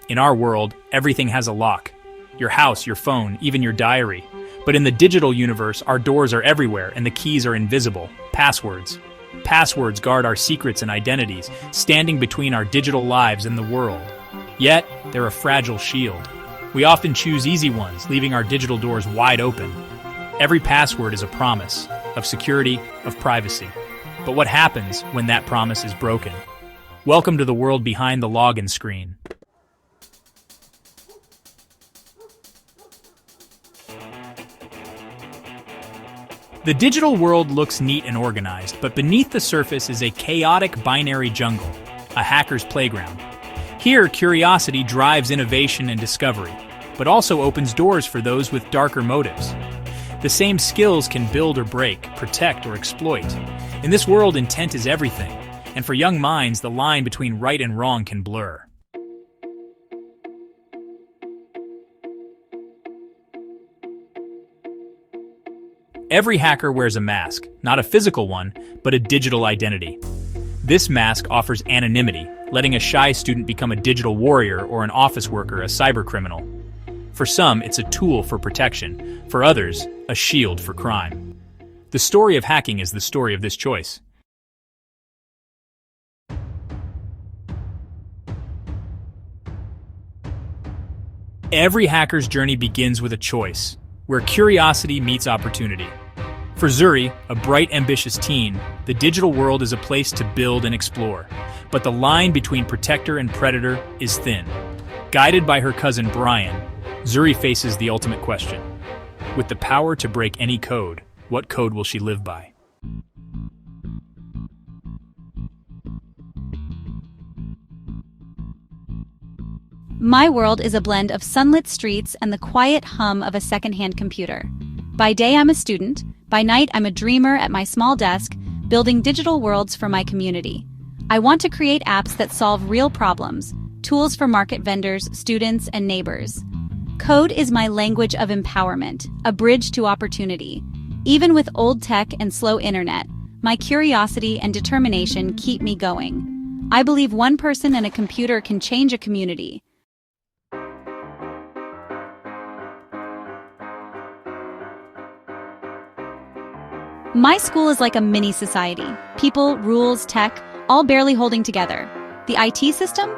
In our world, everything has a lock. Your house, your phone, even your diary. But in the digital universe, our doors are everywhere and the keys are invisible. Passwords. Passwords guard our secrets and identities, standing between our digital lives and the world. Yet, they're a fragile shield. We often choose easy ones, leaving our digital doors wide open. Every password is a promise of security, of privacy. But what happens when that promise is broken? Welcome to the world behind the login screen. The digital world looks neat and organized, but beneath the surface is a chaotic binary jungle, a hacker's playground. Here, curiosity drives innovation and discovery, but also opens doors for those with darker motives. The same skills can build or break, protect or exploit. In this world, intent is everything, and for young minds, the line between right and wrong can blur. Every hacker wears a mask, not a physical one, but a digital identity. This mask offers anonymity, letting a shy student become a digital warrior or an office worker a cybercriminal. For some, it's a tool for protection. For others, a shield for crime. The story of hacking is the story of this choice. Every hacker's journey begins with a choice, where curiosity meets opportunity. For Zuri, a bright, ambitious teen, the digital world is a place to build and explore. But the line between protector and predator is thin. Guided by her cousin Brian, Zuri faces the ultimate question. With the power to break any code, what code will she live by? My world is a blend of sunlit streets and the quiet hum of a secondhand computer. By day, I'm a student. By night, I'm a dreamer at my small desk, building digital worlds for my community. I want to create apps that solve real problems, tools for market vendors, students, and neighbors. Code is my language of empowerment, a bridge to opportunity. Even with old tech and slow internet, my curiosity and determination keep me going. I believe one person and a computer can change a community. My school is like a mini society. People, rules, tech, all barely holding together. The IT system?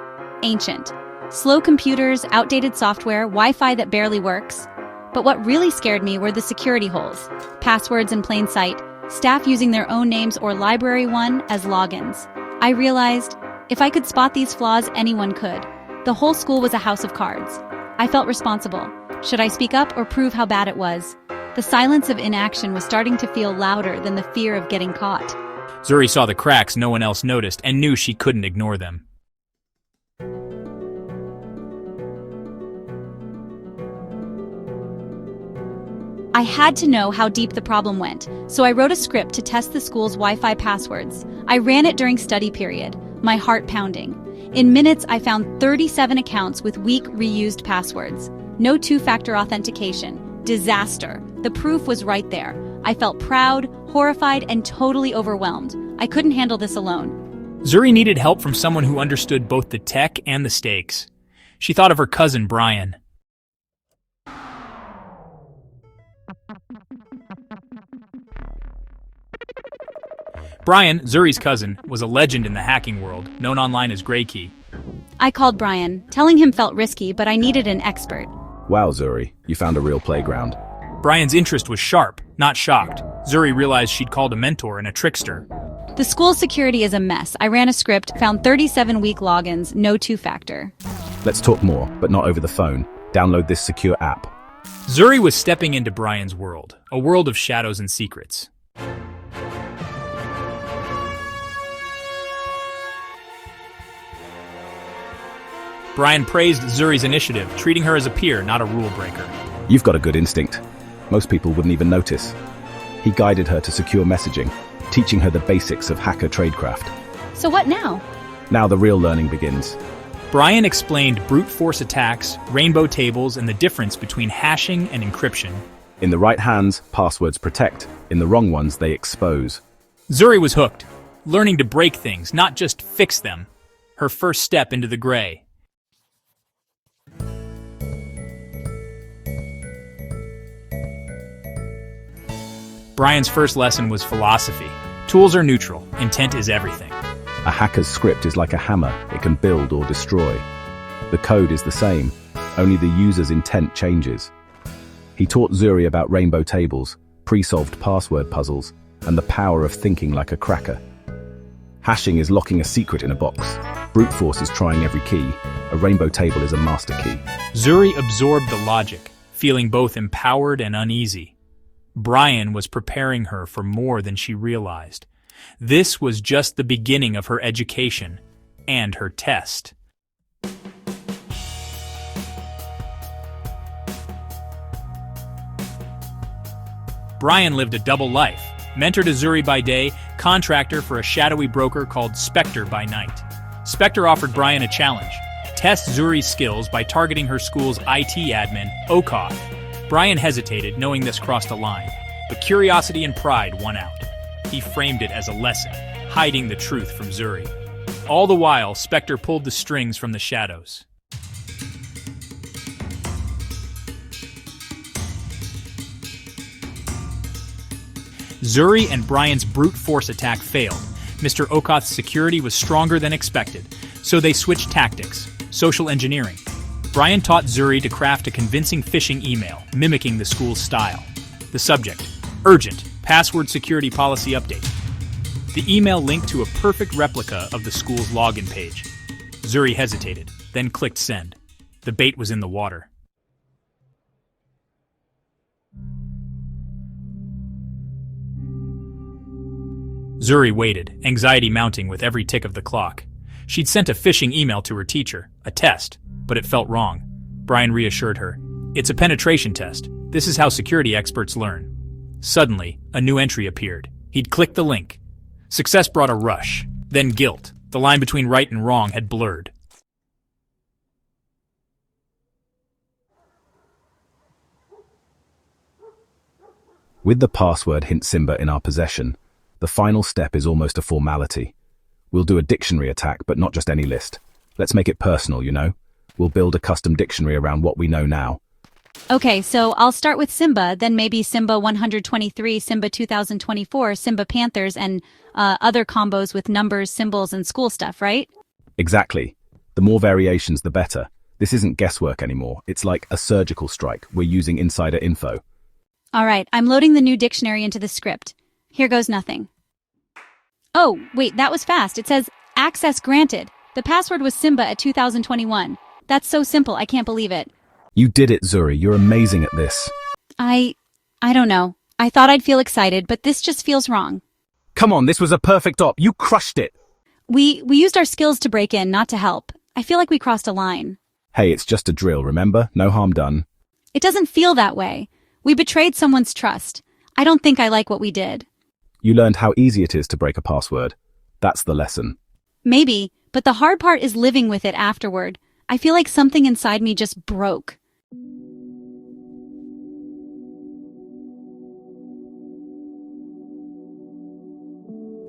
Ancient. Slow computers, outdated software, Wi-Fi that barely works. But what really scared me were the security holes. Passwords in plain sight, staff using their own names or library one as logins. I realized, if I could spot these flaws, anyone could. The whole school was a house of cards. I felt responsible. Should I speak up or prove how bad it was? The silence of inaction was starting to feel louder than the fear of getting caught. Zuri saw the cracks no one else noticed and knew she couldn't ignore them. I had to know how deep the problem went, so I wrote a script to test the school's Wi-Fi passwords. I ran it during study period, my heart pounding. In minutes, I found 37 accounts with weak, reused passwords. No two-factor authentication. Disaster. The proof was right there. I felt proud, horrified, and totally overwhelmed. I couldn't handle this alone. Zuri needed help from someone who understood both the tech and the stakes. She thought of her cousin Brian. Brian, Zuri's cousin, was a legend in the hacking world, known online as GrayKey. I called Brian. Telling him felt risky, but I needed an expert. Wow, Zuri, you found a real playground. Brian's interest was sharp, not shocked. Zuri realized she'd called a mentor and a trickster. The school's security is a mess. I ran a script, found 37 weak logins, no two-factor. Let's talk more, but not over the phone. Download this secure app. Zuri was stepping into Brian's world, a world of shadows and secrets. Brian praised Zuri's initiative, treating her as a peer, not a rule breaker. You've got a good instinct. Most people wouldn't even notice. He guided her to secure messaging, teaching her the basics of hacker tradecraft. So what now? Now the real learning begins. Brian explained brute force attacks, rainbow tables, and the difference between hashing and encryption. In the right hands, passwords protect. In the wrong ones, they expose. Zuri was hooked, learning to break things, not just fix them. Her first step into the gray. Brian's first lesson was philosophy. Tools are neutral, intent is everything. A hacker's script is like a hammer, it can build or destroy. The code is the same, only the user's intent changes. He taught Zuri about rainbow tables, pre-solved password puzzles, and the power of thinking like a cracker. Hashing is locking a secret in a box. Brute force is trying every key. A rainbow table is a master key. Zuri absorbed the logic, feeling both empowered and uneasy. Brian was preparing her for more than she realized. This was just the beginning of her education and her test. Brian lived a double life, mentor to Zuri by day, contractor for a shadowy broker called Spectre by night. Spectre offered Brian a challenge: test Zuri's skills by targeting her school's IT admin, Okoth. Brian hesitated, knowing this crossed a line, but curiosity and pride won out. He framed it as a lesson, hiding the truth from Zuri. All the while, Spectre pulled the strings from the shadows. Zuri and Brian's brute force attack failed. Mr. Okoth's security was stronger than expected, so they switched tactics: social engineering. Brian taught Zuri to craft a convincing phishing email, mimicking the school's style. The subject: urgent, password security policy update. The email linked to a perfect replica of the school's login page. Zuri hesitated, then clicked send. The bait was in the water. Zuri waited, anxiety mounting with every tick of the clock. She'd sent a phishing email to her teacher, a test, but it felt wrong. Brian reassured her. It's a penetration test. This is how security experts learn. Suddenly, a new entry appeared. He'd clicked the link. Success brought a rush, then guilt. The line between right and wrong had blurred. With the password hint Simba in our possession, the final step is almost a formality. We'll do a dictionary attack, but not just any list. Let's make it personal, you know? We'll build a custom dictionary around what we know now. Okay, so I'll start with Simba, then maybe Simba 123, Simba 2024, Simba Panthers, and other combos with numbers, symbols, and school stuff, right? Exactly. The more variations, the better. This isn't guesswork anymore. It's like a surgical strike. We're using insider info. All right, I'm loading the new dictionary into the script. Here goes nothing. Oh, wait, that was fast. It says, access granted. The password was Simba at 2021. That's so simple, I can't believe it. You did it, Zuri. You're amazing at this. I don't know. I thought I'd feel excited, but this just feels wrong. Come on, this was a perfect op. You crushed it. We used our skills to break in, not to help. I feel like we crossed a line. Hey, it's just a drill, remember? No harm done. It doesn't feel that way. We betrayed someone's trust. I don't think I like what we did. You learned how easy it is to break a password. That's the lesson. Maybe, but the hard part is living with it afterward. I feel like something inside me just broke.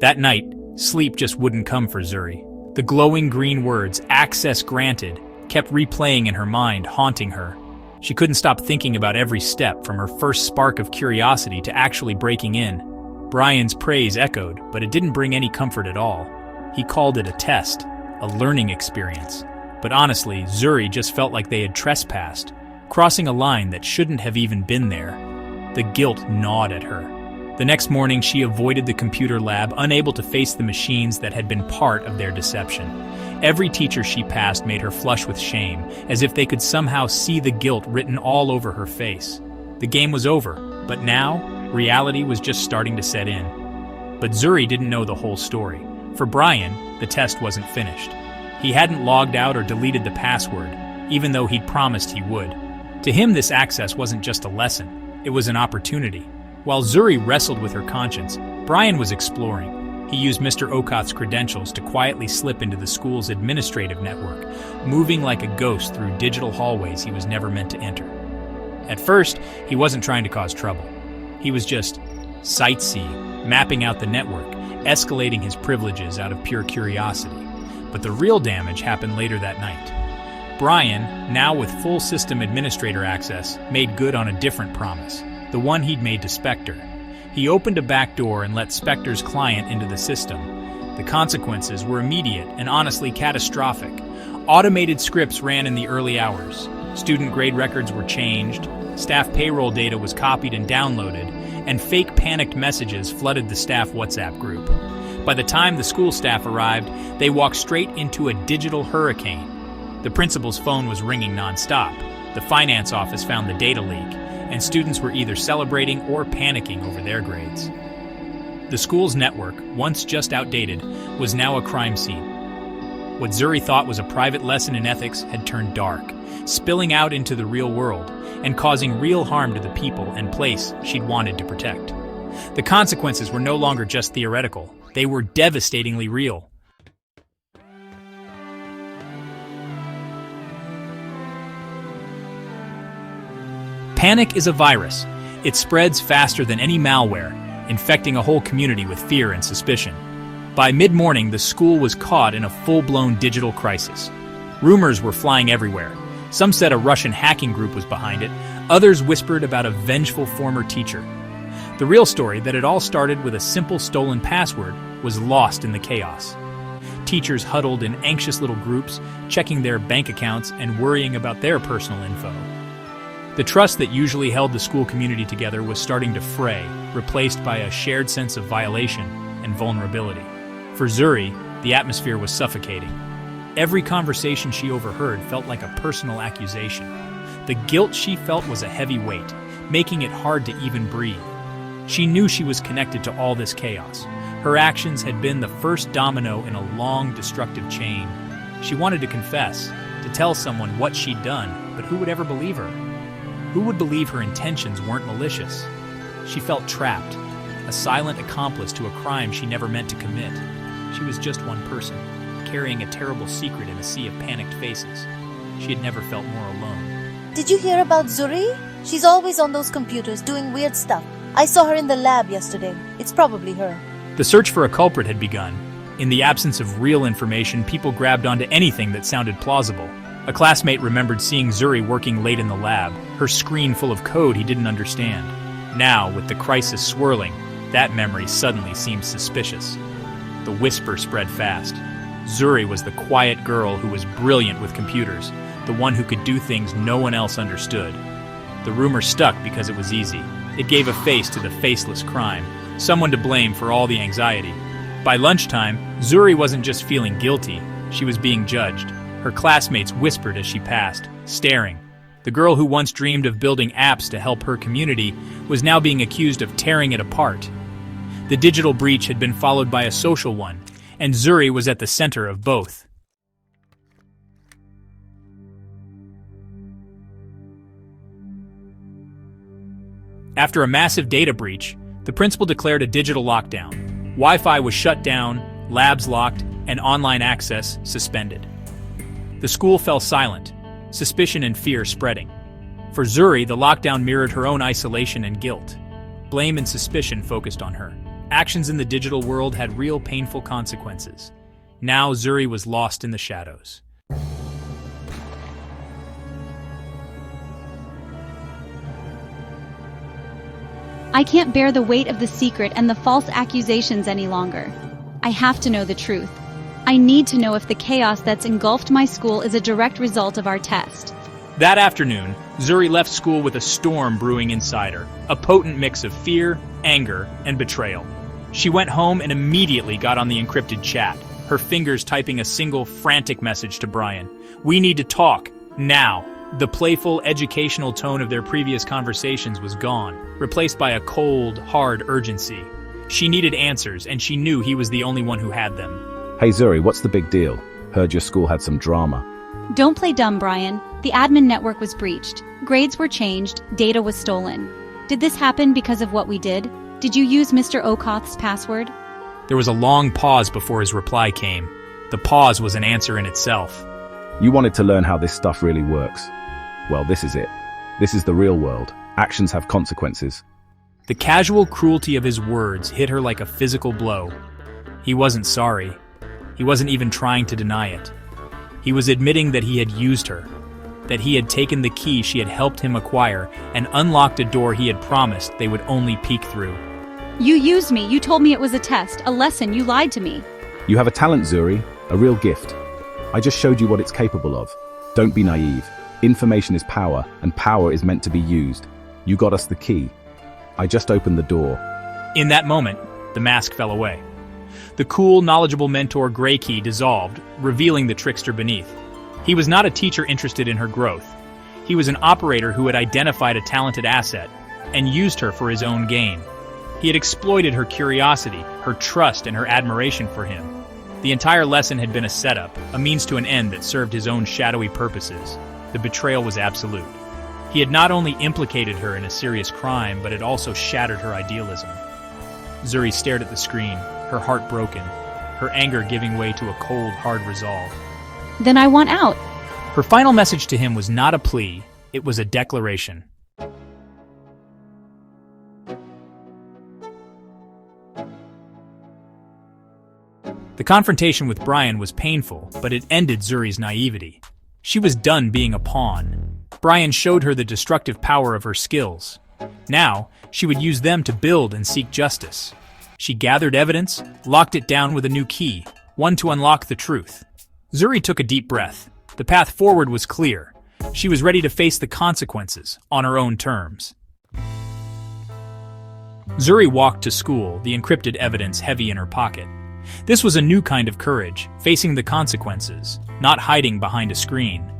That night, sleep just wouldn't come for Zuri. The glowing green words, access granted, kept replaying in her mind, haunting her. She couldn't stop thinking about every step, from her first spark of curiosity to actually breaking in. Brian's praise echoed, but it didn't bring any comfort at all. He called it a test, a learning experience. But honestly, Zuri just felt like they had trespassed, crossing a line that shouldn't have even been there. The guilt gnawed at her. The next morning, she avoided the computer lab, unable to face the machines that had been part of their deception. Every teacher she passed made her flush with shame, as if they could somehow see the guilt written all over her face. The game was over, but now, reality was just starting to set in. But Zuri didn't know the whole story. For Brian, the test wasn't finished. He hadn't logged out or deleted the password, even though he'd promised he would. To him, this access wasn't just a lesson, it was an opportunity. While Zuri wrestled with her conscience, Brian was exploring. He used Mr. Okoth's credentials to quietly slip into the school's administrative network, moving like a ghost through digital hallways he was never meant to enter. At first, he wasn't trying to cause trouble. He was just sightseeing, mapping out the network, escalating his privileges out of pure curiosity. But the real damage happened later that night. Brian, now with full system administrator access, made good on a different promise, the one he'd made to Spectre. He opened a back door and let Spectre's client into the system. The consequences were immediate and honestly catastrophic. Automated scripts ran in the early hours. Student grade records were changed, staff payroll data was copied and downloaded, and fake panicked messages flooded the staff WhatsApp group. By the time the school staff arrived, they walked straight into a digital hurricane. The principal's phone was ringing nonstop. The finance office found the data leak, and students were either celebrating or panicking over their grades. The school's network, once just outdated, was now a crime scene. What Zuri thought was a private lesson in ethics had turned dark, spilling out into the real world and causing real harm to the people and place she'd wanted to protect. The consequences were no longer just theoretical. They were devastatingly real. Panic is a virus. It spreads faster than any malware, infecting a whole community with fear and suspicion. By mid-morning, the school was caught in a full-blown digital crisis. Rumors were flying everywhere. Some said a Russian hacking group was behind it. Others whispered about a vengeful former teacher. The real story, that it all started with a simple stolen password, was lost in the chaos. Teachers huddled in anxious little groups, checking their bank accounts and worrying about their personal info. The trust that usually held the school community together was starting to fray, replaced by a shared sense of violation and vulnerability. For Zuri, the atmosphere was suffocating. Every conversation she overheard felt like a personal accusation. The guilt she felt was a heavy weight, making it hard to even breathe. She knew she was connected to all this chaos. Her actions had been the first domino in a long, destructive chain. She wanted to confess, to tell someone what she'd done, but who would ever believe her? Who would believe her intentions weren't malicious? She felt trapped, a silent accomplice to a crime she never meant to commit. She was just one person, carrying a terrible secret in a sea of panicked faces. She had never felt more alone. Did you hear about Zuri? She's always on those computers doing weird stuff. I saw her in the lab yesterday. It's probably her. The search for a culprit had begun. In the absence of real information, people grabbed onto anything that sounded plausible. A classmate remembered seeing Zuri working late in the lab, her screen full of code he didn't understand. Now, with the crisis swirling, that memory suddenly seemed suspicious. The whisper spread fast. Zuri was the quiet girl who was brilliant with computers, the one who could do things no one else understood. The rumor stuck because it was easy. It gave a face to the faceless crime, someone to blame for all the anxiety. By lunchtime, Zuri wasn't just feeling guilty, she was being judged. Her classmates whispered as she passed, staring. The girl who once dreamed of building apps to help her community was now being accused of tearing it apart. The digital breach had been followed by a social one, and Zuri was at the center of both. After a massive data breach, the principal declared a digital lockdown. Wi-Fi was shut down, labs locked, and online access suspended. The school fell silent, suspicion and fear spreading. For Zuri, the lockdown mirrored her own isolation and guilt. Blame and suspicion focused on her. Actions in the digital world had real painful consequences. Now Zuri was lost in the shadows. I can't bear the weight of the secret and the false accusations any longer. I have to know the truth. I need to know if the chaos that's engulfed my school is a direct result of our test. That afternoon, Zuri left school with a storm brewing inside her, a potent mix of fear, anger, and betrayal. She went home and immediately got on the encrypted chat, her fingers typing a single frantic message to Brian. "We need to talk, now." The playful, educational tone of their previous conversations was gone, replaced by a cold, hard urgency. She needed answers, and she knew he was the only one who had them. Hey Zuri, what's the big deal? Heard your school had some drama. Don't play dumb, Brian. The admin network was breached. Grades were changed. Data was stolen. Did this happen because of what we did? Did you use Mr. Okoth's password? There was a long pause before his reply came. The pause was an answer in itself. You wanted to learn how this stuff really works. Well, this is it. This is the real world. Actions have consequences. The casual cruelty of his words hit her like a physical blow. He wasn't sorry. He wasn't even trying to deny it. He was admitting that he had used her, that he had taken the key she had helped him acquire and unlocked a door he had promised they would only peek through. You used me. You told me it was a test, a lesson. You lied to me. You have a talent, Zuri, a real gift. I just showed you what it's capable of. Don't be naive. Information is power, and power is meant to be used. You got us the key. I just opened the door. In that moment, the mask fell away. The cool, knowledgeable mentor GrayKey dissolved, revealing the trickster beneath. He was not a teacher interested in her growth. He was an operator who had identified a talented asset and used her for his own gain. He had exploited her curiosity, her trust, and her admiration for him. The entire lesson had been a setup, a means to an end that served his own shadowy purposes. The betrayal was absolute. He had not only implicated her in a serious crime, but had also shattered her idealism. Zuri stared at the screen, her heart broken, her anger giving way to a cold, hard resolve. Then I want out. Her final message to him was not a plea, it was a declaration. The confrontation with Brian was painful, but it ended Zuri's naivety. She was done being a pawn. Brian showed her the destructive power of her skills. Now, she would use them to build and seek justice. She gathered evidence, locked it down with a new key, one to unlock the truth. Zuri took a deep breath. The path forward was clear. She was ready to face the consequences, on her own terms. Zuri walked to school, the encrypted evidence heavy in her pocket. This was a new kind of courage, facing the consequences, not hiding behind a screen.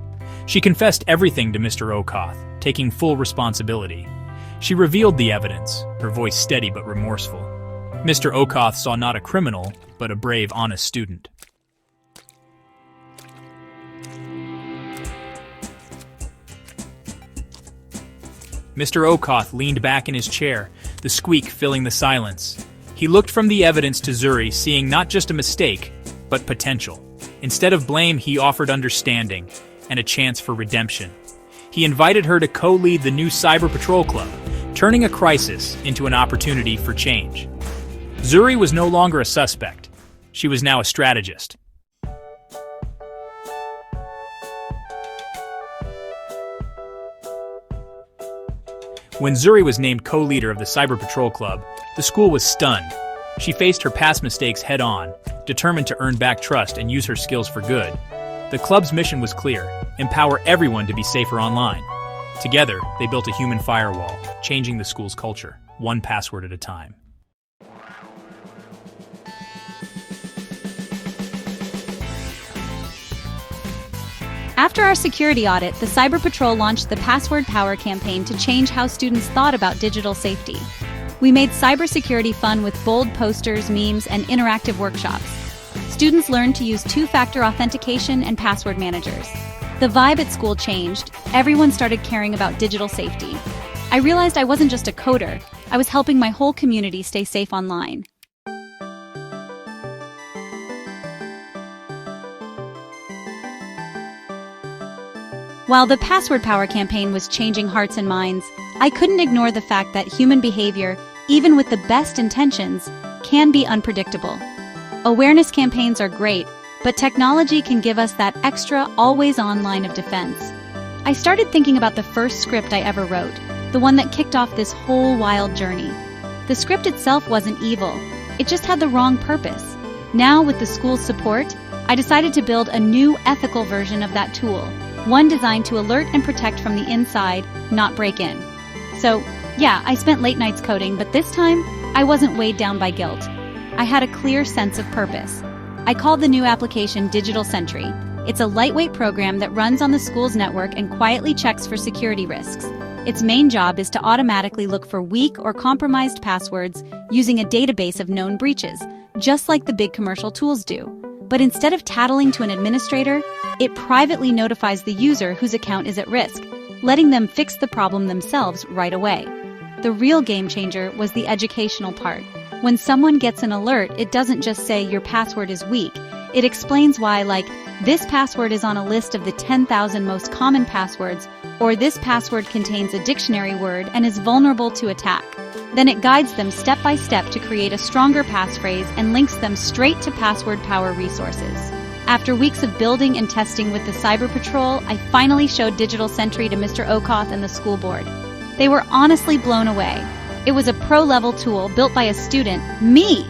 She confessed everything to Mr. Okoth, taking full responsibility. She revealed the evidence, her voice steady but remorseful. Mr. Okoth saw not a criminal, but a brave, honest student. Mr. Okoth leaned back in his chair, the squeak filling the silence. He looked from the evidence to Zuri, seeing not just a mistake, but potential. Instead of blame, he offered understanding and a chance for redemption. He invited her to co-lead the new Cyber Patrol Club, turning a crisis into an opportunity for change. Zuri was no longer a suspect. She was now a strategist. When Zuri was named co-leader of the Cyber Patrol Club, the school was stunned. She faced her past mistakes head-on, determined to earn back trust and use her skills for good. The club's mission was clear: empower everyone to be safer online. Together, they built a human firewall, changing the school's culture, one password at a time. After our security audit, the Cyber Patrol launched the Password Power campaign to change how students thought about digital safety. We made cybersecurity fun with bold posters, memes, and interactive workshops. Students learned to use two-factor authentication and password managers. The vibe at school changed. Everyone started caring about digital safety. I realized I wasn't just a coder. I was helping my whole community stay safe online. While the Password Power campaign was changing hearts and minds, I couldn't ignore the fact that human behavior, even with the best intentions, can be unpredictable. Awareness campaigns are great, but technology can give us that extra, always-on line of defense. I started thinking about the first script I ever wrote, the one that kicked off this whole wild journey. The script itself wasn't evil, it just had the wrong purpose. Now, with the school's support, I decided to build a new ethical version of that tool, one designed to alert and protect from the inside, not break in. So, yeah, I spent late nights coding, but this time, I wasn't weighed down by guilt. I had a clear sense of purpose. I called the new application Digital Sentry. It's a lightweight program that runs on the school's network and quietly checks for security risks. Its main job is to automatically look for weak or compromised passwords using a database of known breaches, just like the big commercial tools do. But instead of tattling to an administrator, it privately notifies the user whose account is at risk, letting them fix the problem themselves right away. The real game changer was the educational part. When someone gets an alert, it doesn't just say your password is weak. It explains why, like, this password is on a list of the 10,000 most common passwords, or this password contains a dictionary word and is vulnerable to attack. Then it guides them step by step to create a stronger passphrase and links them straight to Password Power resources. After weeks of building and testing with the Cyber Patrol, I finally showed Digital Sentry to Mr. Okoth and the school board. They were honestly blown away. It was a pro-level tool built by a student, me!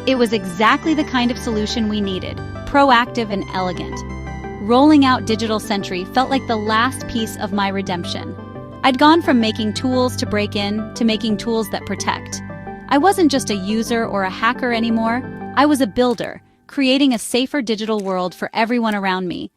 It was exactly the kind of solution we needed, proactive and elegant. Rolling out Digital Sentry felt like the last piece of my redemption. I'd gone from making tools to break in to making tools that protect. I wasn't just a user or a hacker anymore. I was a builder, creating a safer digital world for everyone around me.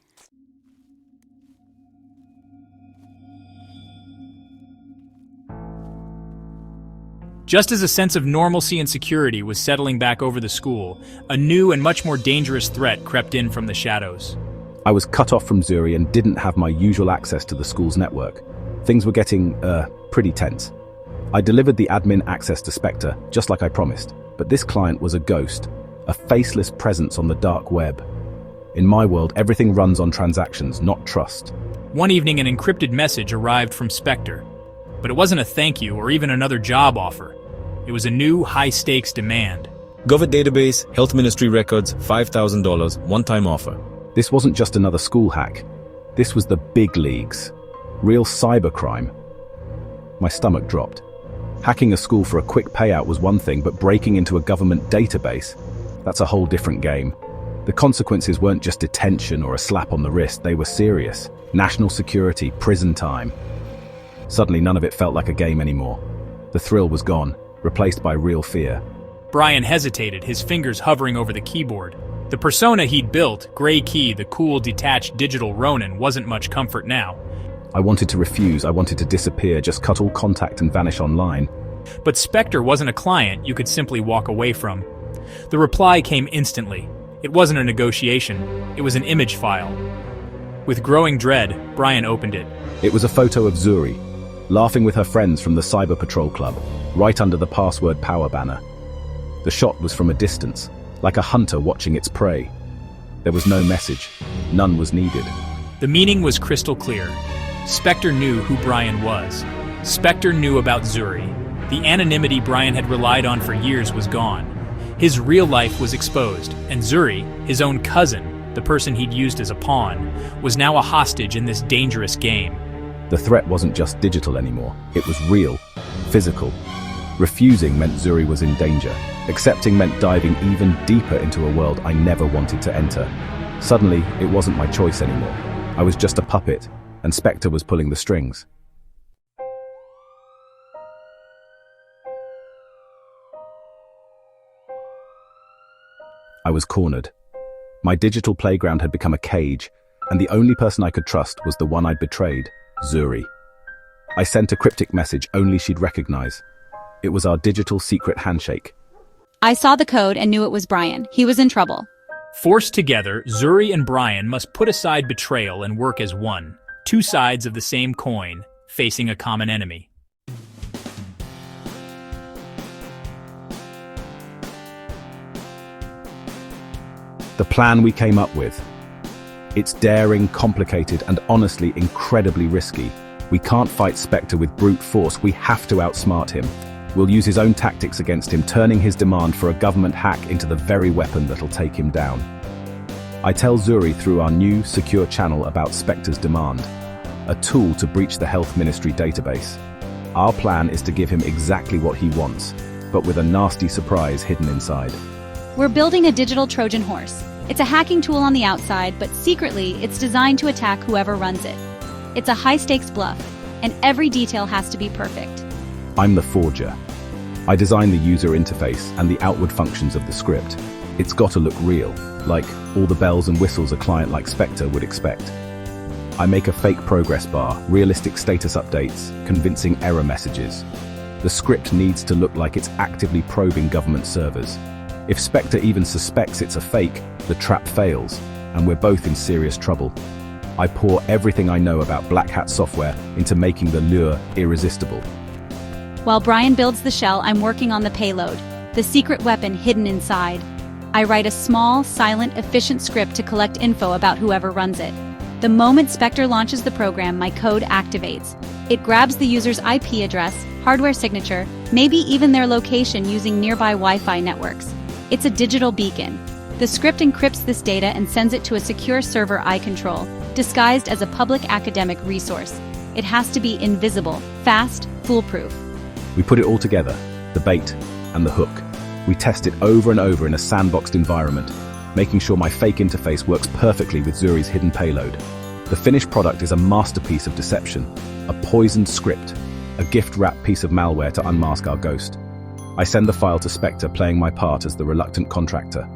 Just as a sense of normalcy and security was settling back over the school, a new and much more dangerous threat crept in from the shadows. I was cut off from Zuri and didn't have my usual access to the school's network. Things were getting, pretty tense. I delivered the admin access to Spectre, just like I promised, but this client was a ghost, a faceless presence on the dark web. In my world, everything runs on transactions, not trust. One evening, an encrypted message arrived from Spectre, but it wasn't a thank you or even another job offer. It was a new, high-stakes demand. Government database, health ministry records, $5,000, one-time offer. This wasn't just another school hack. This was the big leagues. Real cybercrime. My stomach dropped. Hacking a school for a quick payout was one thing, but breaking into a government database, that's a whole different game. The consequences weren't just detention or a slap on the wrist, they were serious. National security, prison time. Suddenly, none of it felt like a game anymore. The thrill was gone, replaced by real fear. Brian hesitated, his fingers hovering over the keyboard. The persona he'd built, GrayKey, the cool, detached digital Ronin, wasn't much comfort now. I wanted to refuse, I wanted to disappear, just cut all contact and vanish online. But Spectre wasn't a client you could simply walk away from. The reply came instantly. It wasn't a negotiation, it was an image file. With growing dread, Brian opened it. It was a photo of Zuri, laughing with her friends from the Cyber Patrol Club, right under the password power banner. The shot was from a distance, like a hunter watching its prey. There was no message, none was needed. The meaning was crystal clear. Spectre knew who Brian was. Spectre knew about Zuri. The anonymity Brian had relied on for years was gone. His real life was exposed, and Zuri, his own cousin, the person he'd used as a pawn, was now a hostage in this dangerous game. The threat wasn't just digital anymore, it was real, physical. Refusing meant Zuri was in danger. Accepting meant diving even deeper into a world I never wanted to enter. Suddenly, it wasn't my choice anymore. I was just a puppet, and Spectre was pulling the strings. I was cornered. My digital playground had become a cage, and the only person I could trust was the one I'd betrayed, Zuri. I sent a cryptic message only she'd recognize. It was our digital secret handshake. I saw the code and knew it was Brian. He was in trouble. Forced together, Zuri and Brian must put aside betrayal and work as one. Two sides of the same coin, facing a common enemy. The plan we came up with. It's daring, complicated, and honestly incredibly risky. We can't fight Spectre with brute force, we have to outsmart him. We'll use his own tactics against him, turning his demand for a government hack into the very weapon that'll take him down. I tell Zuri through our new, secure channel about Spectre's demand, a tool to breach the health ministry database. Our plan is to give him exactly what he wants, but with a nasty surprise hidden inside. We're building a digital Trojan horse. It's a hacking tool on the outside, but secretly, it's designed to attack whoever runs it. It's a high-stakes bluff, and every detail has to be perfect. I'm the forger. I design the user interface and the outward functions of the script. It's got to look real, like all the bells and whistles a client like Spectre would expect. I make a fake progress bar, realistic status updates, convincing error messages. The script needs to look like it's actively probing government servers. If Spectre even suspects it's a fake, the trap fails, and we're both in serious trouble. I pour everything I know about Black Hat software into making the lure irresistible. While Brian builds the shell, I'm working on the payload, the secret weapon hidden inside. I write a small, silent, efficient script to collect info about whoever runs it. The moment Spectre launches the program, my code activates. It grabs the user's IP address, hardware signature, maybe even their location using nearby Wi-Fi networks. It's a digital beacon. The script encrypts this data and sends it to a secure server I control, disguised as a public academic resource. It has to be invisible, fast, foolproof. We put it all together, the bait and the hook. We test it over and over in a sandboxed environment, making sure my fake interface works perfectly with Zuri's hidden payload. The finished product is a masterpiece of deception, a poisoned script, a gift-wrapped piece of malware to unmask our ghost. I send the file to Spectre, playing my part as the reluctant contractor.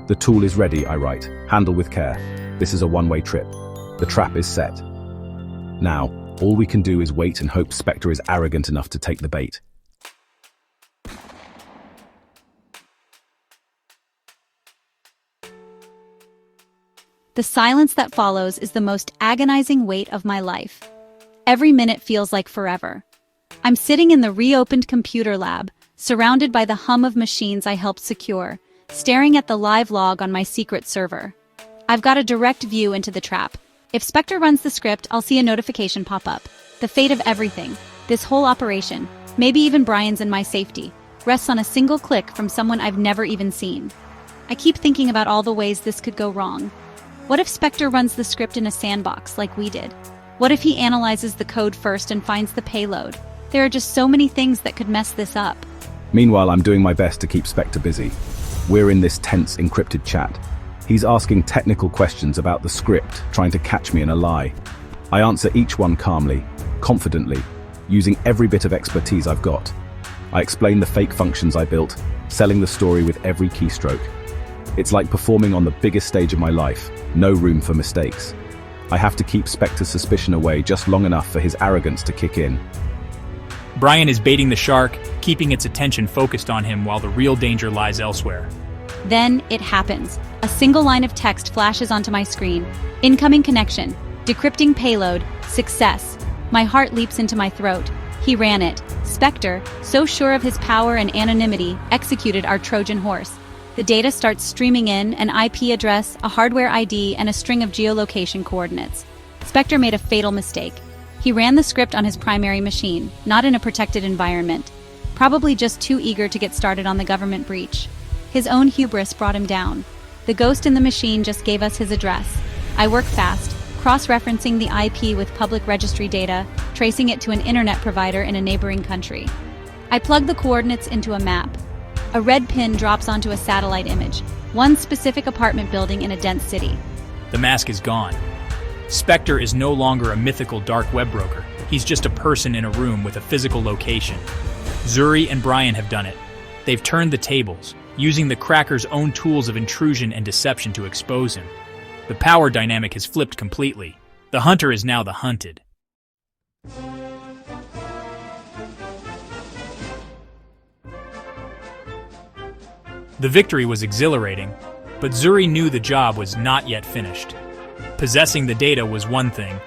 The tool is ready, I write. Handle with care. This is a one-way trip. The trap is set. Now, all we can do is wait and hope Spectre is arrogant enough to take the bait. The silence that follows is the most agonizing wait of my life. Every minute feels like forever. I'm sitting in the reopened computer lab, surrounded by the hum of machines I helped secure, staring at the live log on my secret server. I've got a direct view into the trap. If Spectre runs the script, I'll see a notification pop up. The fate of everything, this whole operation, maybe even Brian's and my safety, rests on a single click from someone I've never even seen. I keep thinking about all the ways this could go wrong. What if Spectre runs the script in a sandbox like we did? What if he analyzes the code first and finds the payload? There are just so many things that could mess this up. Meanwhile, I'm doing my best to keep Spectre busy. We're in this tense, encrypted chat. He's asking technical questions about the script, trying to catch me in a lie. I answer each one calmly, confidently, using every bit of expertise I've got. I explain the fake functions I built, selling the story with every keystroke. It's like performing on the biggest stage of my life, no room for mistakes. I have to keep Spectre's suspicion away just long enough for his arrogance to kick in. Brian is baiting the shark, keeping its attention focused on him while the real danger lies elsewhere. Then it happens. A single line of text flashes onto my screen. Incoming connection. Decrypting payload. Success. My heart leaps into my throat. He ran it. Spectre, so sure of his power and anonymity, executed our Trojan horse. The data starts streaming in, an IP address, a hardware ID, and a string of geolocation coordinates. Spectre made a fatal mistake. He ran the script on his primary machine, not in a protected environment. Probably just too eager to get started on the government breach. His own hubris brought him down. The ghost in the machine just gave us his address. I work fast, cross-referencing the IP with public registry data, tracing it to an internet provider in a neighboring country. I plug the coordinates into a map. A red pin drops onto a satellite image, one specific apartment building in a dense city. The mask is gone. Spectre is no longer a mythical dark web broker. He's just a person in a room with a physical location. Zuri and Brian have done it. They've turned the tables, using the cracker's own tools of intrusion and deception to expose him. The power dynamic has flipped completely. The hunter is now the hunted. The victory was exhilarating, but Zuri knew the job was not yet finished. Possessing the data was one thing,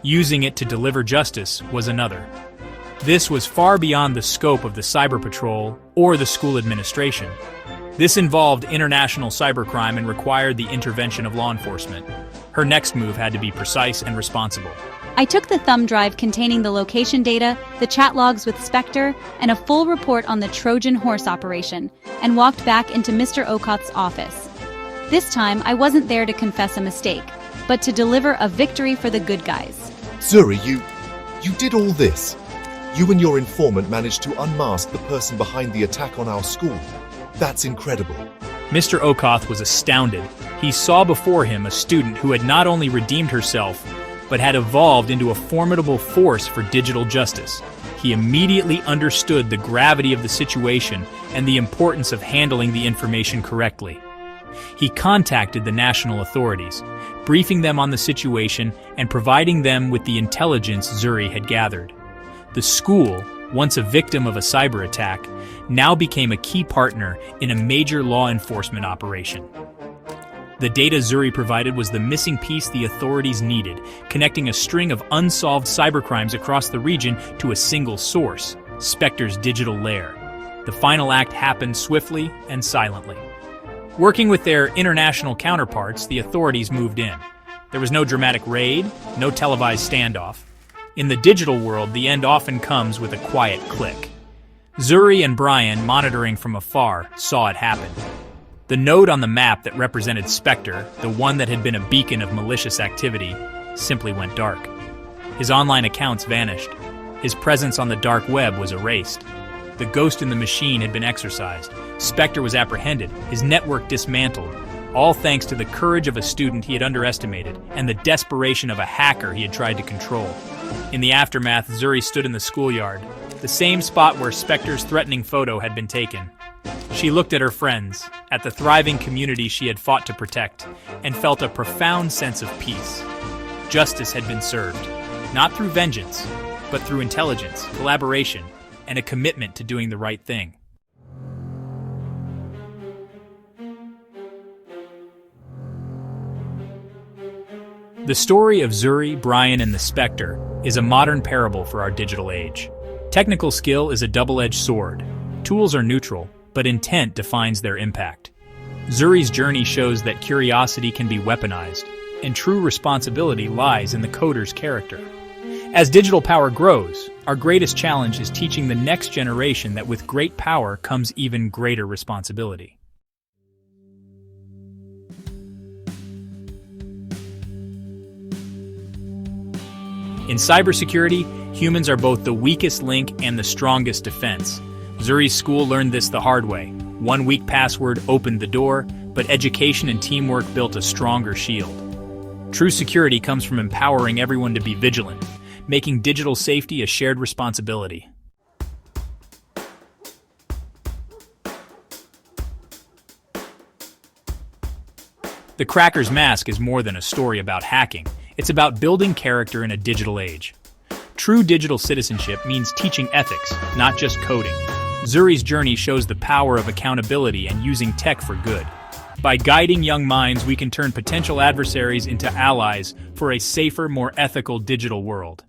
using it to deliver justice was another. This was far beyond the scope of the Cyber Patrol or the school administration. This involved international cybercrime and required the intervention of law enforcement. Her next move had to be precise and responsible. I took the thumb drive containing the location data, the chat logs with Spectre, and a full report on the Trojan horse operation, and walked back into Mr. Okoth's office. This time, I wasn't there to confess a mistake, but to deliver a victory for the good guys. Zuri, you did all this. You and your informant managed to unmask the person behind the attack on our school. That's incredible. Mr. Okoth was astounded. He saw before him a student who had not only redeemed herself, but had evolved into a formidable force for digital justice. He immediately understood the gravity of the situation and the importance of handling the information correctly. He contacted the national authorities, briefing them on the situation and providing them with the intelligence Zuri had gathered. The school, once a victim of a cyber attack, now became a key partner in a major law enforcement operation. The data Zuri provided was the missing piece the authorities needed, connecting a string of unsolved cybercrimes across the region to a single source, Spectre's digital lair. The final act happened swiftly and silently. Working with their international counterparts, the authorities moved in. There was no dramatic raid, no televised standoff. In the digital world, the end often comes with a quiet click. Zuri and Brian, monitoring from afar, saw it happen. The node on the map that represented Spectre, the one that had been a beacon of malicious activity, simply went dark. His online accounts vanished. His presence on the dark web was erased. The ghost in the machine had been exorcised. Spectre was apprehended, his network dismantled, all thanks to the courage of a student he had underestimated and the desperation of a hacker he had tried to control. In the aftermath, Zuri stood in the schoolyard, the same spot where Spectre's threatening photo had been taken. She looked at her friends, at the thriving community she had fought to protect, and felt a profound sense of peace. Justice had been served, not through vengeance, but through intelligence, collaboration, and a commitment to doing the right thing. The story of Zuri, Brian, and the Spectre is a modern parable for our digital age. Technical skill is a double-edged sword. Tools are neutral, but intent defines their impact. Zuri's journey shows that curiosity can be weaponized, and true responsibility lies in the coder's character. As digital power grows, our greatest challenge is teaching the next generation that with great power comes even greater responsibility. In cybersecurity, humans are both the weakest link and the strongest defense. Zuri's school learned this the hard way. One weak password opened the door, but education and teamwork built a stronger shield. True security comes from empowering everyone to be vigilant, making digital safety a shared responsibility. The Cracker's Mask is more than a story about hacking. It's about building character in a digital age. True digital citizenship means teaching ethics, not just coding. Zuri's journey shows the power of accountability and using tech for good. By guiding young minds, we can turn potential adversaries into allies for a safer, more ethical digital world.